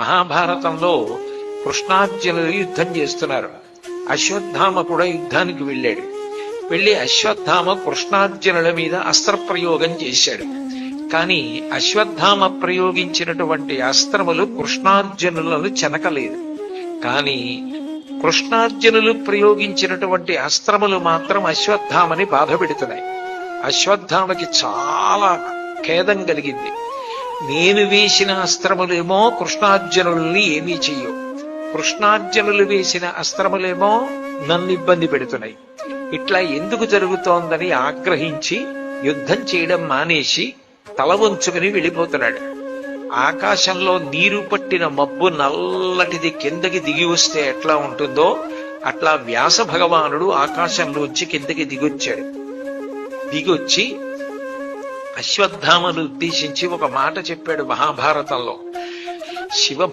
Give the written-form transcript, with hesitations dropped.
మహాభారతంలో కృష్ణార్జునులు యుద్ధం చేస్తున్నారు. అశ్వత్థామ కూడా యుద్ధానికి వెళ్ళాడు. వెళ్ళి అశ్వత్థామ కృష్ణార్జునుల మీద అస్త్రప్రయోగం చేశాడు. కానీ అశ్వత్థామ ప్రయోగించినటువంటి అస్త్రములు కృష్ణార్జునులను చెనకలేదు. కానీ కృష్ణార్జునులు ప్రయోగించినటువంటి అస్త్రములు మాత్రం అశ్వత్థామని బాధ పెడుతున్నాయి. అశ్వత్థామకి చాలా ఖేదం కలిగింది. నేను వేసిన అస్త్రములేమో కృష్ణార్జునుల్ని ఏమీ చెయ్యవు, కృష్ణార్జునులు వేసిన అస్త్రములేమో నన్ను ఇబ్బంది పెడుతున్నాయి. ఇట్లా ఎందుకు జరుగుతోందని ఆగ్రహించి యుద్ధం చేయడం మానేసి తల వంచుకుని వెళ్ళిపోతున్నాడు. ఆకాశంలో నీరు పట్టిన మబ్బు నల్లటిది కిందకి దిగి వస్తే ఎట్లా ఉంటుందో అట్లా వ్యాస భగవానుడు ఆకాశంలోంచి కిందకి దిగొచ్చాడు. దిగొచ్చి అశ్వత్థామను ఉద్దేశించి ఒక మాట చెప్పాడు మహాభారతంలో. శివ